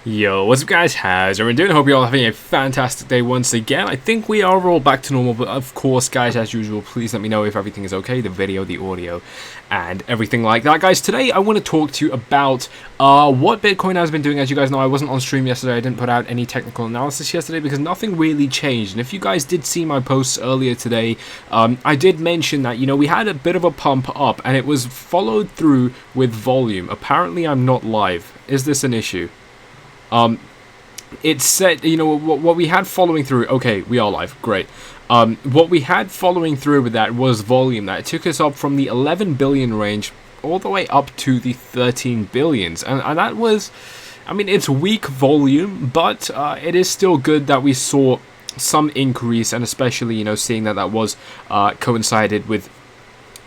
Yo, what's up guys, how's everyone doing? I hope you're all having a fantastic day once again. I think we are all back to normal, but of course guys, as usual, please let me know if everything is okay, the video, the audio, and everything like that. Guys, today I want to talk to you about what Bitcoin has been doing. As you guys know, I wasn't on stream yesterday, I didn't put out any technical analysis yesterday because nothing really changed. And if you guys did see my posts earlier today, I did mention that, you know, we had a bit of a pump up and it was followed through with volume. Apparently I'm not live. Is this an issue? It said, you know, what we had following through, okay, we are live, great. What we had following through with that was volume. That took us up from the 11 billion range all the way up to the 13 billions. And that was, I mean, it's weak volume, but it is still good that we saw some increase, and especially, you know, seeing that that was coincided with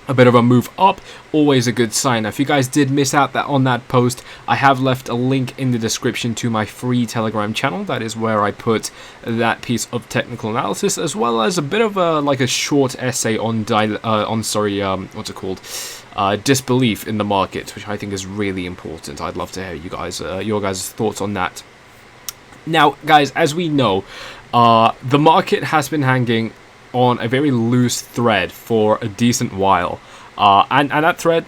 a bit of a move up, always a good sign. Now, if you guys did miss out on that post, I have left a link in the description to my free Telegram channel. That is where I put that piece of technical analysis, as well as a bit of a short essay on disbelief in the market, which I think is really important. I'd love to hear you guys your guys' thoughts on that. Now, guys, as we know, the market has been hanging on a very loose thread for a decent while, and that thread,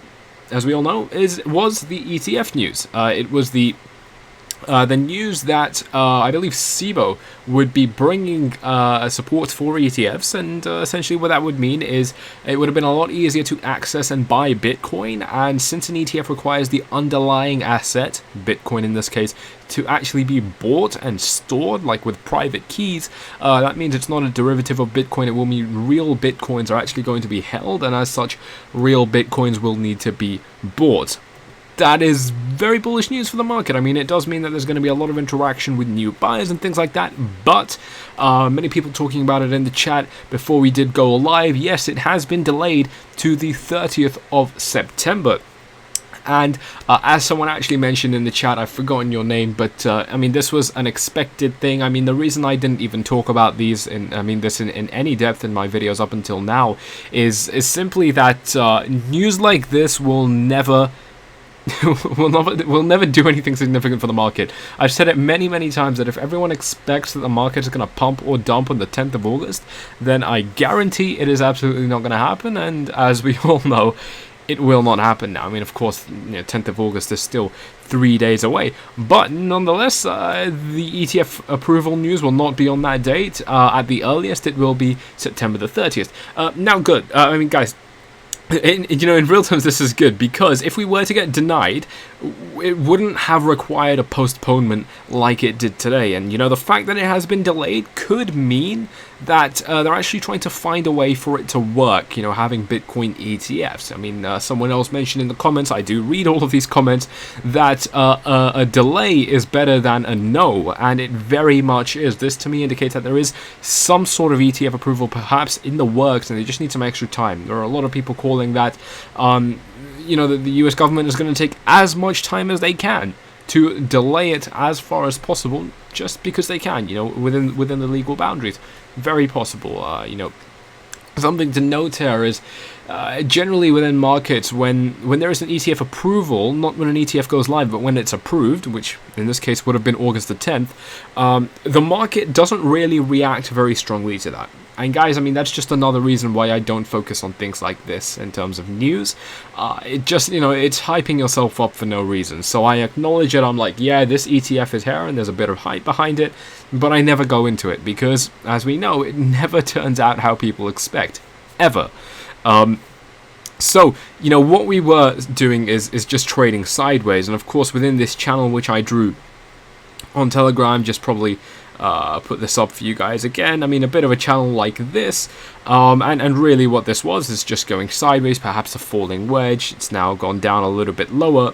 as we all know, was the ETF news. It was the news that I believe SIBO would be bringing support for ETFs, and essentially what that would mean is it would have been a lot easier to access and buy Bitcoin, and since an ETF requires the underlying asset, Bitcoin in this case, to actually be bought and stored, like with private keys, that means it's not a derivative of Bitcoin. It will mean real Bitcoins are actually going to be held, and as such, real Bitcoins will need to be bought. That is very bullish news for the market. I mean, it does mean that there's going to be a lot of interaction with new buyers and things like that, but many people talking about it in the chat before we did go live. Yes, it has been delayed to the 30th of September. And as someone actually mentioned in the chat, I've forgotten your name, but I mean, this was an expected thing. I mean, the reason I didn't even talk about these in any depth in my videos up until now is simply that news like this will never will never do anything significant for the market. I've said it many times that if everyone expects that the market is going to pump or dump on the 10th of August, then I guarantee it is absolutely not going to happen. And as we all know, it will not happen now. I mean, of course, you know, 10th of August is still 3 days away, but nonetheless, the ETF approval news will not be on that date. At the earliest, it will be September the 30th. Now, good. I mean, guys, in real terms, this is good, because if we were to get denied, it wouldn't have required a postponement like it did today. And, you know, the fact that it has been delayed could mean that they're actually trying to find a way for it to work, you know, having Bitcoin ETFs. I mean, someone else mentioned in the comments, I do read all of these comments, that a delay is better than a no, and it very much is. This to me indicates that there is some sort of ETF approval perhaps in the works, and they just need some extra time. There are a lot of people calling that, you know, that the US government is going to take as much time as they can to delay it as far as possible, just because they can, you know, within the legal boundaries. Very possible. You know, something to note here is generally within markets, when there is an ETF approval, not when an ETF goes live, but when it's approved, which in this case would have been August the 10th, the market doesn't really react very strongly to that. And guys, I mean, that's just another reason why I don't focus on things like this in terms of news. It just, you know, it's hyping yourself up for no reason. So I acknowledge it. I'm like, yeah, this ETF is here and there's a bit of hype behind it, but I never go into it because, as we know, it never turns out how people expect, ever. So, you know, what we were doing is just trading sideways. And of course, within this channel, which I drew on Telegram, just probably put this up for you guys again. I mean, a bit of a channel like this, and really what this was is just going sideways, perhaps a falling wedge. It's now gone down a little bit lower.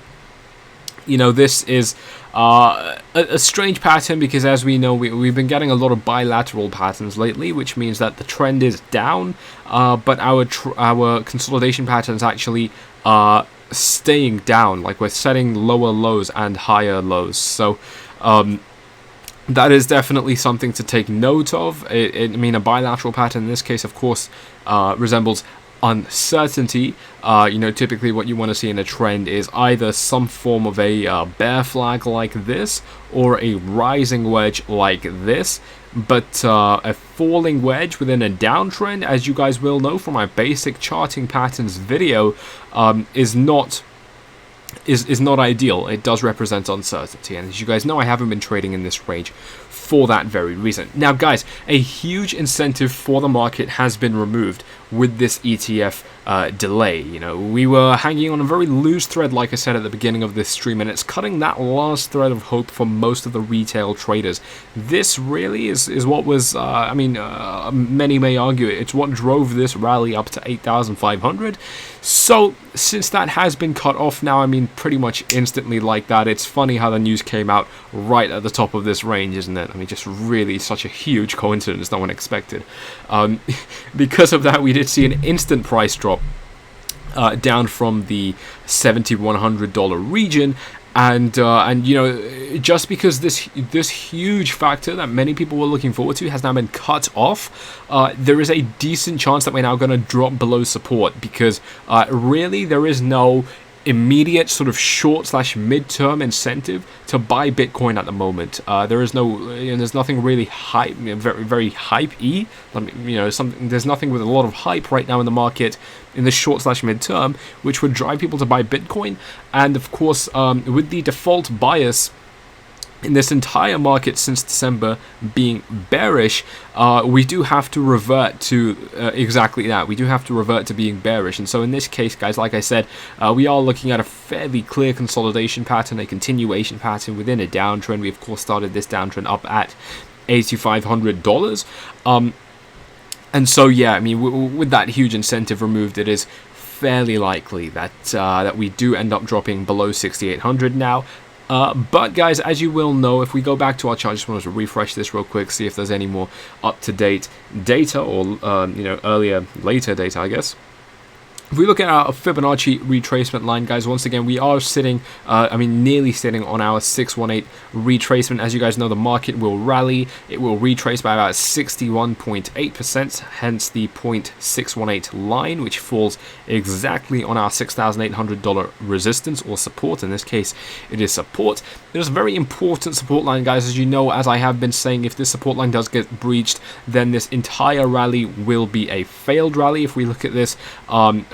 You know, this is a strange pattern because, as we know, we've been getting a lot of bilateral patterns lately, which means that the trend is down, but our consolidation patterns actually staying down. Like, we're setting lower lows and higher lows. So that is definitely something to take note of. I mean, a bilateral pattern in this case, of course, resembles uncertainty. You know, typically what you want to see in a trend is either some form of a bear flag like this or a rising wedge like this. But a falling wedge within a downtrend, as you guys will know from my basic charting patterns video, is not ideal. It does represent uncertainty, and as you guys know, I haven't been trading in this range for that very reason. Now guys, a huge incentive for the market has been removed with this ETF delay. You know, we were hanging on a very loose thread, like I said at the beginning of this stream, and it's cutting that last thread of hope for most of the retail traders. This really is what was, many may argue it's what drove this rally up to 8,500. So since that has been cut off now, I mean pretty much instantly like that. It's funny how the news came out right at the top of this range, isn't it? I mean, just really such a huge coincidence no one expected. Because of that, we did see an instant price drop down from the $7,100 region. And you know, just because this huge factor that many people were looking forward to has now been cut off, there is a decent chance that we're now going to drop below support, because really there is no immediate sort of short/mid-term incentive to buy Bitcoin at the moment. There is no, there's nothing really hype, very hype-y. There's nothing with a lot of hype right now in the market in the short/mid-term, which would drive people to buy Bitcoin. And of course, with the default bias in this entire market since December being bearish, we do have to revert to exactly that. We do have to revert to being bearish. And so in this case, guys, like I said, we are looking at a fairly clear consolidation pattern, a continuation pattern within a downtrend. We, of course, started this downtrend up at $8,500. And so, yeah, I mean, with that huge incentive removed, it is fairly likely that that we do end up dropping below 6,800 now. But guys, as you will know, if we go back to our chart, I just wanted to refresh this real quick, see if there's any more up-to-date data, or later data, I guess. If we look at our Fibonacci retracement line, guys, once again, we are sitting, nearly sitting on our 618 retracement. As you guys know, the market will rally. It will retrace by about 61.8%, hence the 0.618 line, which falls exactly on our $6,800 resistance or support. In this case, it is support. It is a very important support line, guys. As you know, as I have been saying, if this support line does get breached, then this entire rally will be a failed rally. If we look at this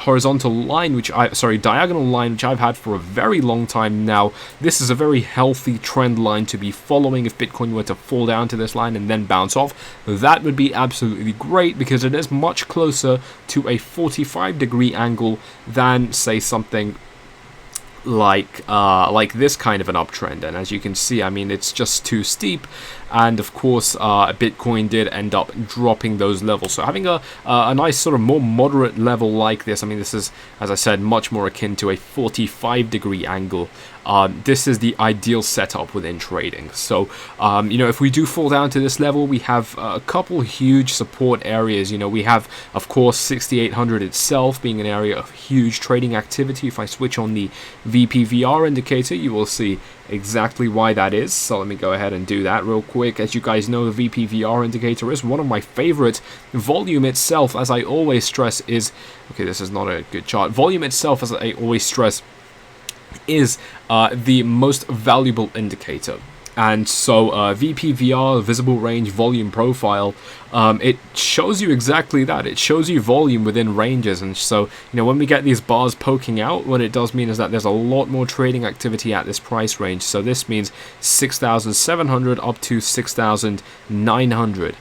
horizontal line, diagonal line, which I've had for a very long time now, this is a very healthy trend line to be following. If Bitcoin were to fall down to this line and then bounce off, that would be absolutely great, because it is much closer to a 45-degree angle than, say, something like this kind of an uptrend. And as you can see, I mean, it's just too steep, and of course Bitcoin did end up dropping those levels. So having a nice sort of more moderate level like this, I mean, this is, as I said, much more akin to a 45-degree angle. This is the ideal setup within trading. So if we do fall down to this level, we have a couple huge support areas. We have, of course, 6,800 itself being an area of huge trading activity. If I switch on the VPVR indicator, you will see exactly why that is. So let me go ahead and do that real quick. As you guys know, the VPVR indicator is one of my favorite. Volume itself, as I always stress, is, okay, this is not a good chart. Volume itself, as I always stress, is the most valuable indicator. And so VPVR, visible range volume profile, it shows you exactly that. It shows you volume within ranges. And so, when we get these bars poking out, what it does mean is that there's a lot more trading activity at this price range. So this means 6,700 up to 6,900.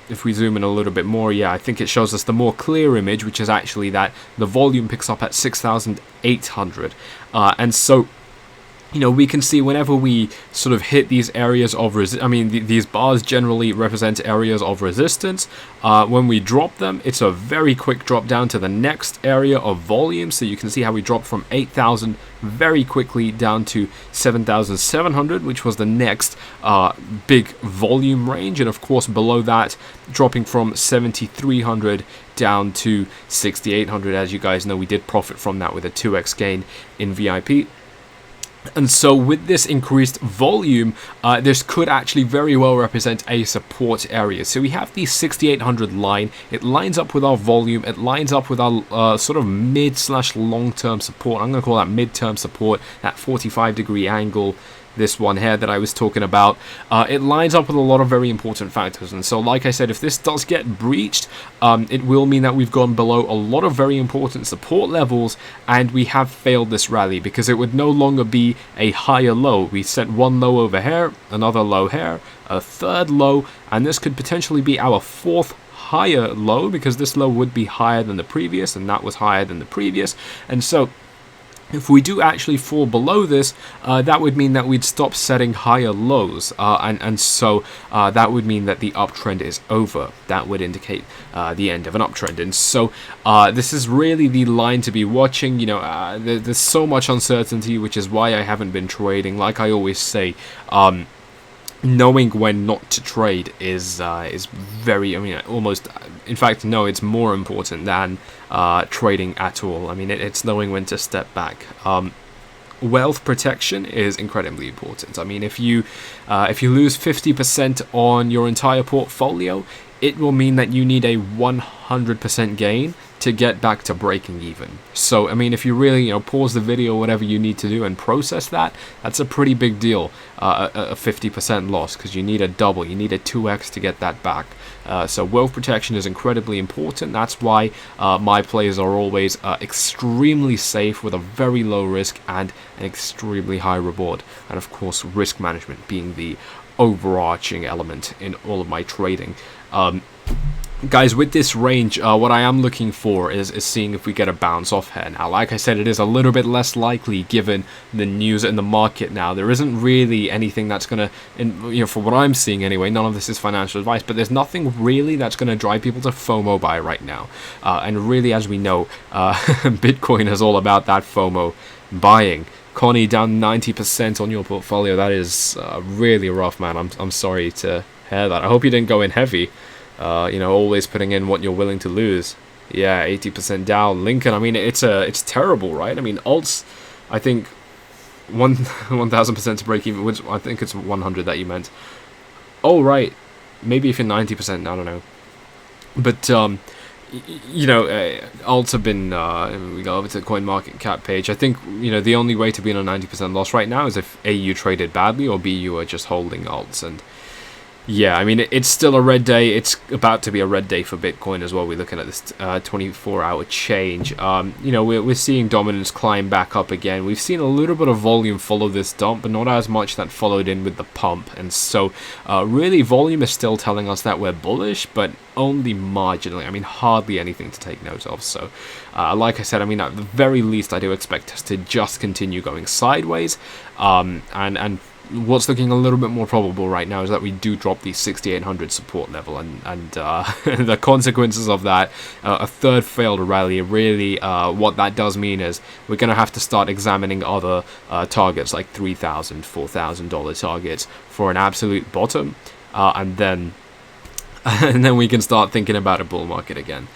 If we zoom in a little bit more, yeah, I think it shows us the more clear image, which is actually that the volume picks up at 6,800. And so, we can see whenever we sort of hit these areas of these bars generally represent areas of resistance. When we drop them, it's a very quick drop down to the next area of volume. So you can see how we dropped from 8,000 very quickly down to 7,700, which was the next big volume range. And of course, below that, dropping from 7,300 down to 6,800. As you guys know, we did profit from that with a 2x gain in VIP. And so with this increased volume, this could actually very well represent a support area. So we have the 6800 line. It lines up with our volume. It lines up with our sort of mid/long-term support. I'm going to call that mid-term support, that 45-degree angle. This one here that I was talking about, it lines up with a lot of very important factors. And so, like I said, if this does get breached, it will mean that we've gone below a lot of very important support levels, and we have failed this rally, because it would no longer be a higher low. We set one low over here, another low here, a third low, and this could potentially be our fourth higher low, because this low would be higher than the previous, and that was higher than the previous. And so if we do actually fall below this, that would mean that we'd stop setting higher lows, and so that would mean that the uptrend is over. That would indicate the end of an uptrend. And so this is really the line to be watching. You know, there's so much uncertainty, which is why I haven't been trading. Like I always say, knowing when not to trade is very, I mean, almost, in fact, no, it's more important than trading at all. I mean, it's knowing when to step back. Wealth protection is incredibly important. I mean, if you lose 50% on your entire portfolio, it will mean that you need a 100% gain to get back to breaking even. So, I mean, if you really, pause the video, whatever you need to do, and process that, that's a pretty big deal, a 50% loss, because you need a double, you need a 2x to get that back. So wealth protection is incredibly important. That's why my plays are always extremely safe, with a very low risk and an extremely high reward. And of course, risk management being the overarching element in all of my trading. Guys, with this range, what I am looking for is seeing if we get a bounce off here. Now, like I said, it is a little bit less likely given the news in the market now. There isn't really anything that's going to, for what I'm seeing anyway, none of this is financial advice, but there's nothing really that's going to drive people to FOMO buy right now. And really, as we know, Bitcoin is all about that FOMO buying. Connie, down 90% on your portfolio. That is really rough, man. I'm sorry to hear that. I hope you didn't go in heavy. Always putting in what you're willing to lose. Yeah, 80% down. Lincoln, I mean, it's terrible, right? I mean, alts, I think 1,000% to break even, which I think it's 100 that you meant. Oh, right. Maybe if you're 90%, I don't know. But, alts have been, we go over to the CoinMarketCap page. I think, the only way to be in a 90% loss right now is if A, you traded badly, or B, you are just holding alts. And yeah, I mean, it's still a red day. It's about to be a red day for Bitcoin as well. We're looking at this 24-hour change. We're seeing dominance climb back up again. We've seen a little bit of volume follow this dump, but not as much that followed in with the pump. And so, really, volume is still telling us that we're bullish, but only marginally. I mean, hardly anything to take note of. So, like I said, I mean, at the very least, I do expect us to just continue going sideways. And what's looking a little bit more probable right now is that we do drop the 6800 support level, and the consequences of that, a third failed rally, really what that does mean is we're going to have to start examining other targets, like $3,000, $4,000 targets for an absolute bottom, and then we can start thinking about a bull market again.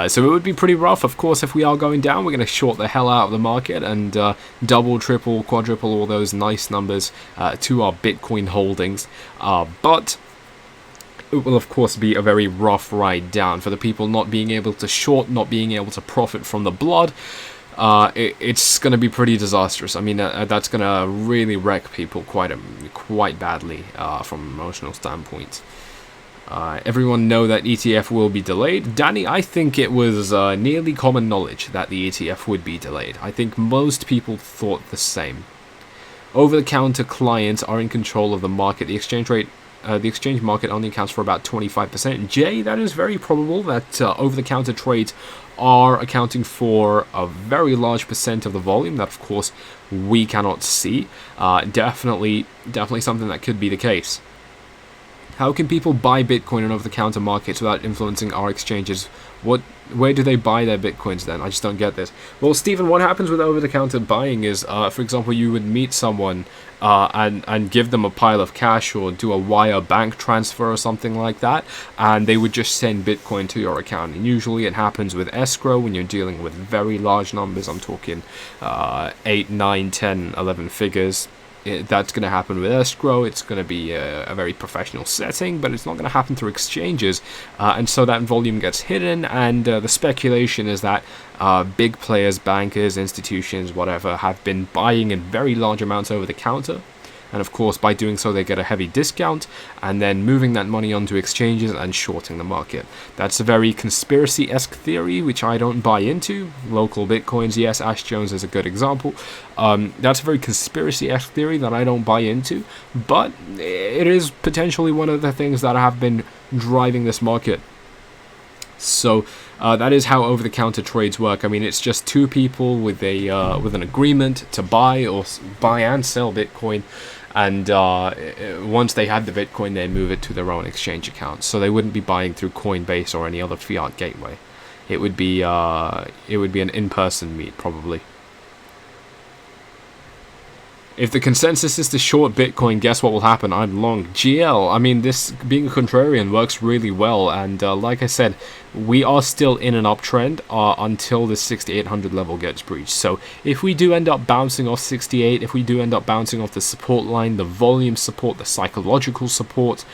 So it would be pretty rough, of course, if we are going down. We're going to short the hell out of the market and double, triple, quadruple all those nice numbers to our Bitcoin holdings. But it will, of course, be a very rough ride down for the people not being able to short, not being able to profit from the blood. It's going to be pretty disastrous. I mean, that's going to really wreck people quite badly from an emotional standpoint. Everyone know that ETF will be delayed. Danny, I think it was nearly common knowledge that the ETF would be delayed. I think most people thought the same. Over-the-counter clients are in control of the market. The exchange market only accounts for about 25%. Jay, that is very probable that over-the-counter trades are accounting for a very large percent of the volume that, of course, we cannot see. Definitely something that could be the case. How can people buy Bitcoin in over-the-counter markets without influencing our exchanges? What Where do they buy their Bitcoins then? I just don't get this. Well, Stephen, what happens with over-the-counter buying is, for example, you would meet someone and give them a pile of cash or do a wire bank transfer or something like that, and they would just send Bitcoin to your account. And usually it happens with escrow when you're dealing with very large numbers. I'm talking 8, 9, 10, 11 figures. That's going to happen with escrow. It's going to be a very professional setting, but it's not going to happen through exchanges, and so that volume gets hidden, and the speculation is that big players, bankers, institutions, whatever, have been buying in very large amounts over the counter. And of course, by doing so, they get a heavy discount and then moving that money onto exchanges and shorting the market. That's a very conspiracy-esque theory, which I don't buy into. Local Bitcoins, yes, Ash Jones is a good example. That's a very conspiracy-esque theory that I don't buy into, but it is potentially one of the things that have been driving this market. So that is how over-the-counter trades work. I mean, it's just two people with an agreement to buy and sell Bitcoin, and once they had the Bitcoin, they move it to their own exchange account. So they wouldn't be buying through Coinbase or any other fiat gateway. It would be an in-person meet probably. If the consensus is to short Bitcoin, guess what will happen? I'm long GL. I mean, this being a contrarian works really well, and like I said, we are still in an uptrend until the 6,800 level gets breached. So if we do end up bouncing off 68, if we do end up bouncing off the support line, the volume support, the psychological support,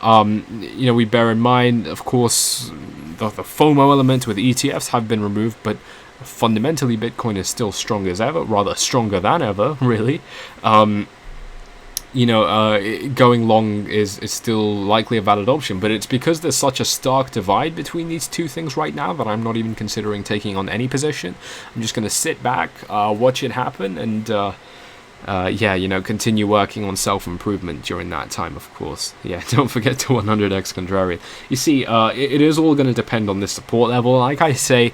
we bear in mind, of course, the FOMO element with ETFs have been removed, but fundamentally Bitcoin is still strong as ever, rather stronger than ever, really. Going long is still likely a valid option, but it's because there's such a stark divide between these two things right now that I'm not even considering taking on any position. I'm just going to sit back, watch it happen, and continue working on self-improvement during that time, of course. Yeah, don't forget to 100x contrarian. You see, it is all going to depend on this support level. Like I say,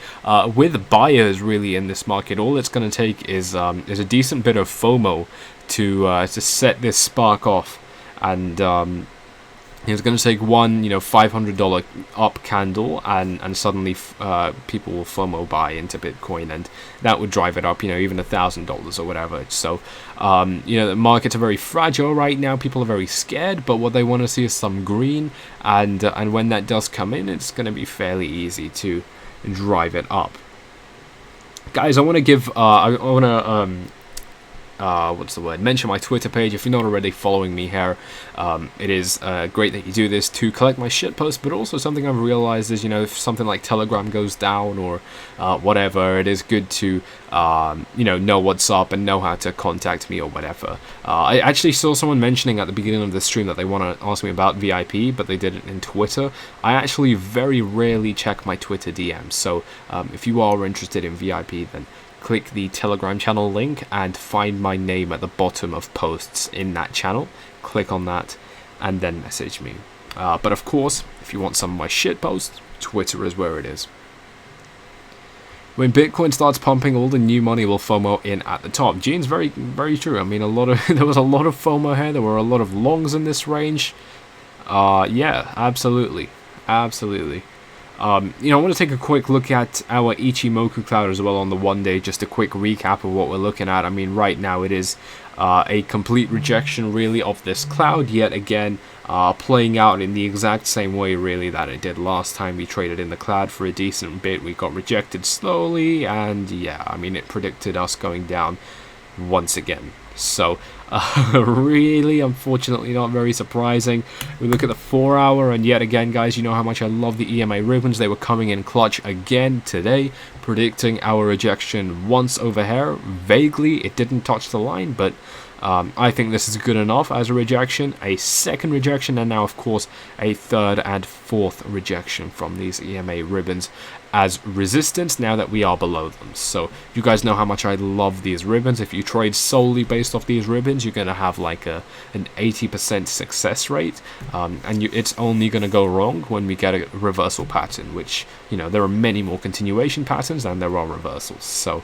with buyers really in this market, all it's going to take is a decent bit of FOMO to set this spark off, and it's going to take one, $500 up candle, and suddenly people will FOMO buy into Bitcoin, and that would drive it up, even $1,000 or whatever. So, the markets are very fragile right now. People are very scared, but what they want to see is some green, and when that does come in, it's going to be fairly easy to drive it up. Guys, I want to give, mention my Twitter page. If you're not already following me here, it is great that you do this to collect my shitposts, but also something I've realized is, if something like Telegram goes down or whatever, it is good to know what's up and know how to contact me or whatever. I actually saw someone mentioning at the beginning of the stream that they want to ask me about VIP, but they did it in Twitter. I actually very rarely check my Twitter DMs, so if you are interested in VIP, then click the Telegram channel link and find my name at the bottom of posts in that channel. Click on that and then message me. But of course, if you want some of my shit posts, Twitter is where it is. When Bitcoin starts pumping, all the new money will FOMO in at the top. Gene's very, very true. I mean, there was a lot of FOMO here. There were a lot of longs in this range. Yeah, absolutely. I want to take a quick look at our Ichimoku cloud as well on the 1 day, just a quick recap of what we're looking at. I mean, right now it is a complete rejection really of this cloud yet again, playing out in the exact same way really that it did last time we traded in the cloud for a decent bit. We got rejected slowly, and yeah, I mean, it predicted us going down once again. So, really, unfortunately, not very surprising. We look at the 4 hour, and yet again, guys, you know how much I love the EMA ribbons. They were coming in clutch again today, predicting our rejection once over here. Vaguely, it didn't touch the line, but I think this is good enough as a rejection. A second rejection, and now, of course, a third and fourth rejection from these EMA ribbons as resistance now that we are below them. So you guys know how much I love these ribbons. If you trade solely based off these ribbons, you're going to have like an 80% success rate, and it's only going to go wrong when we get a reversal pattern, which, there are many more continuation patterns than there are reversals. So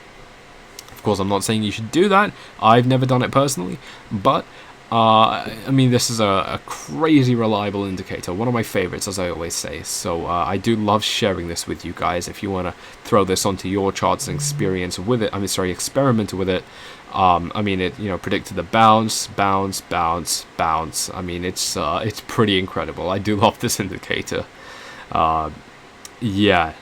of course, I'm not saying you should do that. I've never done it personally, but I mean, this is a crazy reliable indicator, one of my favorites, as I always say. So I do love sharing this with you guys. If you want to throw this onto your charts and experience with it, experiment with it. I mean, it predicted the bounce. I mean, it's pretty incredible. I do love this indicator. Yeah.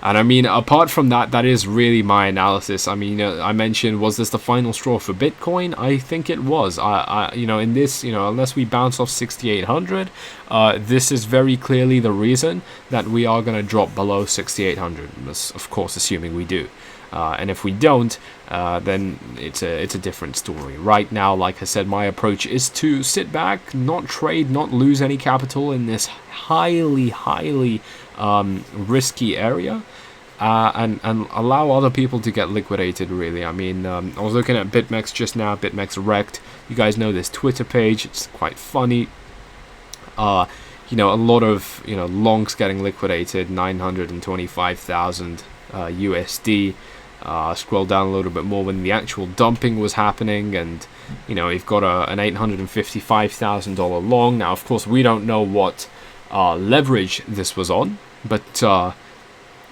And I mean, apart from that, that is really my analysis. I mean, I mentioned, was this the final straw for Bitcoin? I think it was. In this, unless we bounce off 6,800, this is very clearly the reason that we are going to drop below 6,800. Of course, assuming we do. And if we don't, then it's a different story. Right now, like I said, my approach is to sit back, not trade, not lose any capital in this highly risky area, and allow other people to get liquidated, really. I mean, I was looking at BitMEX just now. BitMEX wrecked. You guys know this Twitter page. It's quite funny. A lot of longs getting liquidated, 925,000 USD. Scroll down a little bit more when the actual dumping was happening, and we've got an $855,000 long. Now, of course, we don't know what leverage this was on, but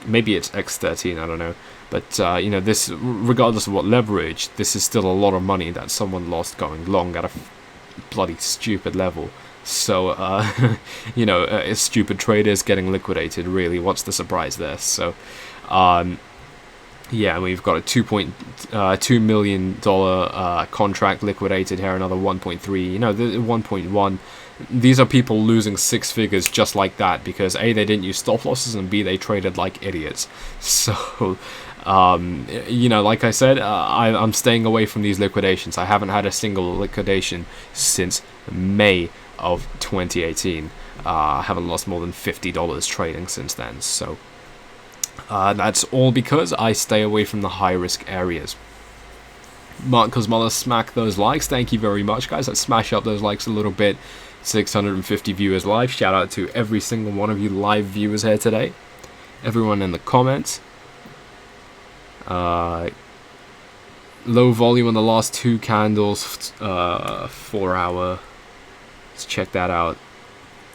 maybe it's X13, I don't know. But this, regardless of what leverage, this is still a lot of money that someone lost going long at a bloody stupid level. So stupid traders getting liquidated, really. What's the surprise there? So yeah, we've got a $2.2 million contract liquidated here, another 1.3, the 1.1. These are people losing six figures just like that because A, they didn't use stop losses, and B, they traded like idiots. So, like I said, I'm staying away from these liquidations. I haven't had a single liquidation since May of 2018. I haven't lost more than $50 trading since then. So that's all because I stay away from the high risk areas. Mark Cosmala, smack those likes. Thank you very much, guys. Let's smash up those likes a little bit. 650 viewers live. Shout out to every single one of you live viewers here today. Everyone in the comments. Low volume on the last two candles. 4 hour. Let's check that out.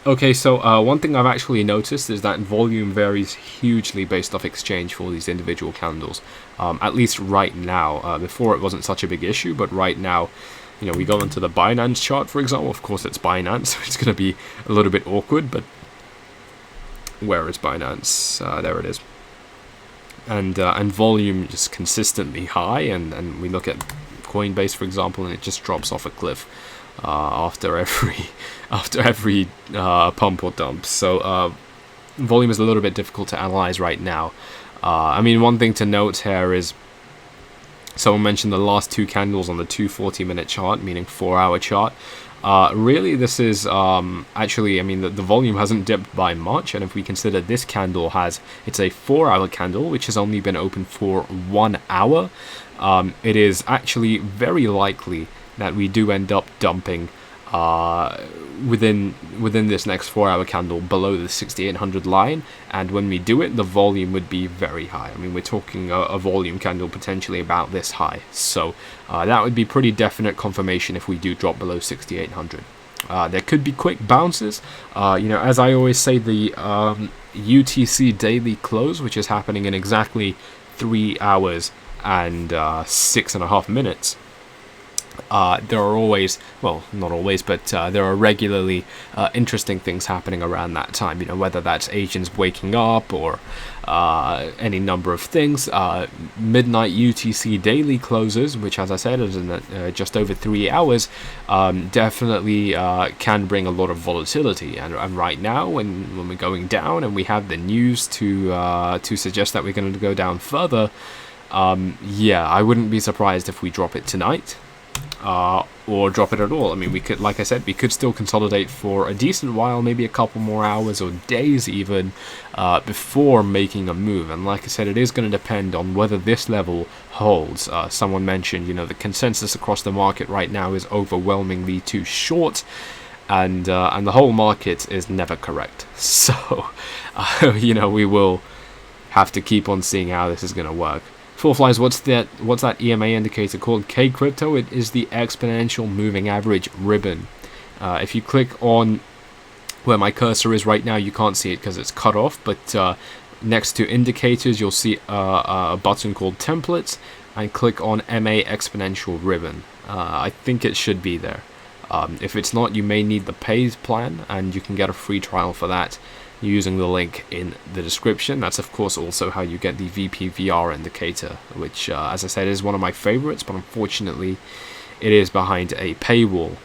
Okay, so one thing I've actually noticed is that volume varies hugely based off exchange for these individual candles. At least right now. Before it wasn't such a big issue, but right now, we go into the Binance chart, for example. Of course, it's Binance, so it's going to be a little bit awkward, but where is Binance? There it is. And volume is consistently high, and we look at Coinbase, for example, and it just drops off a cliff after every pump or dump. So volume is a little bit difficult to analyze right now. I mean, one thing to note here is someone mentioned the last two candles on the 240-minute chart, meaning 4-hour chart. Really, this is actually, I mean, the volume hasn't dipped by much, and if we consider this candle it's a 4-hour candle, which has only been open for 1 hour, it is actually very likely that we do end up dumping within this next 4-hour candle below the 6,800 line, and when we do it, the volume would be very high. I mean, we're talking a volume candle potentially about this high, so that would be pretty definite confirmation if we do drop below 6,800. There could be quick bounces. As I always say, the UTC daily close, which is happening in exactly 3 hours and 6.5 minutes. There are always, well, not always, but there are regularly interesting things happening around that time, whether that's Asians waking up or any number of things. Midnight UTC daily closes, which, as I said, is in just over 3 hours, definitely can bring a lot of volatility. And right now, when we're going down and we have the news to suggest that we're going to go down further, yeah, I wouldn't be surprised if we drop it tonight. Or drop it at all. I mean, we could, like I said, we could still consolidate for a decent while, maybe a couple more hours or days even, before making a move. And like I said, it is going to depend on whether this level holds. Someone mentioned, the consensus across the market right now is overwhelmingly too short, and the whole market is never correct. So, we will have to keep on seeing how this is going to work. Four Flies, what's that EMA indicator called? K Crypto, it is the exponential moving average ribbon. If you click on where my cursor is right now, you can't see it because it's cut off, but next to indicators you'll see a button called templates, and click on MA exponential ribbon. I think it should be there. If it's not, you may need the paid plan, and you can get a free trial for that using the link in the description. That's of course also how you get the VPVR indicator, which as I said is one of my favorites, but unfortunately it is behind a paywall.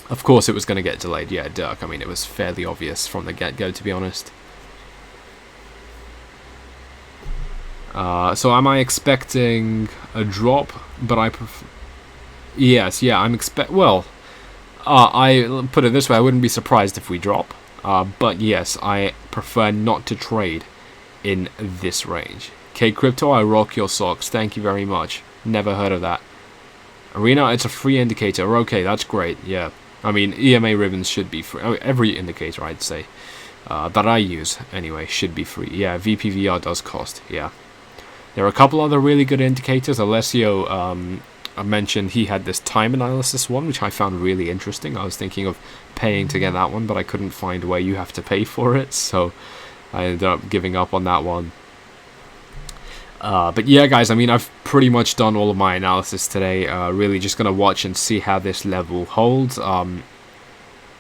Of course it was going to get delayed, yeah, Dirk. I mean, it was fairly obvious from the get-go, to be honest. So am I expecting a drop? But I prefer... Yes, yeah, well, I put it this way, I wouldn't be surprised if we drop. But yes, I prefer not to trade in this range. K Crypto, I rock your socks. Thank you very much. Never heard of that. Arena, it's a free indicator. Okay, that's great. Yeah. I mean, EMA ribbons should be free. Oh, every indicator, I'd say, that I use, anyway, should be free. Yeah, VPVR does cost. Yeah. There are a couple other really good indicators. Alessio I mentioned he had this time analysis one, which I found really interesting. I was thinking of paying to get that one, but I couldn't find where you have to pay for it, so I ended up giving up on that one. But yeah, guys, I mean, I've pretty much done all of my analysis today. Really just going to watch and see how this level holds. I'm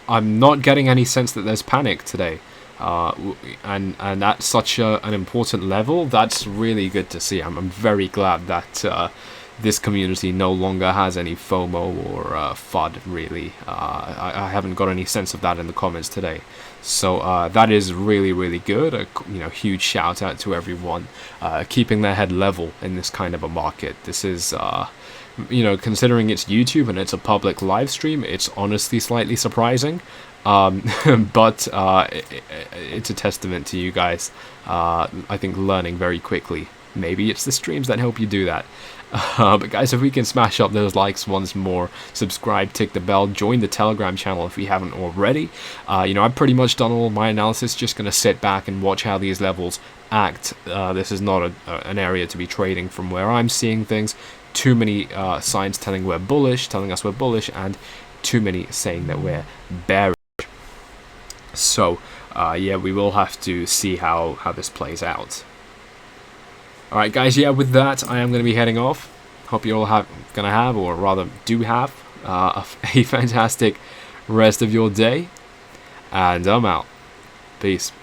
not getting any sense that there's panic today. And at such an important level, that's really good to see. I'm very glad that this community no longer has any FOMO or FUD, really. I haven't got any sense of that in the comments today. So that is really, really good. Huge shout out to everyone keeping their head level in this kind of a market. This is, considering it's YouTube and it's a public live stream, it's honestly slightly surprising. But it's a testament to you guys, I think, learning very quickly. Maybe it's the streams that help you do that. But guys, if we can smash up those likes once more, subscribe, tick the bell, join the Telegram channel if you haven't already. I've pretty much done all my analysis, just going to sit back and watch how these levels act. This is not an area to be trading from where I'm seeing things. Too many signs telling us we're bullish, and too many saying that we're bearish. So, yeah, we will have to see how this plays out. Alright guys, yeah, with that, I am going to be heading off. Hope you all or rather do have, a fantastic rest of your day. And I'm out. Peace.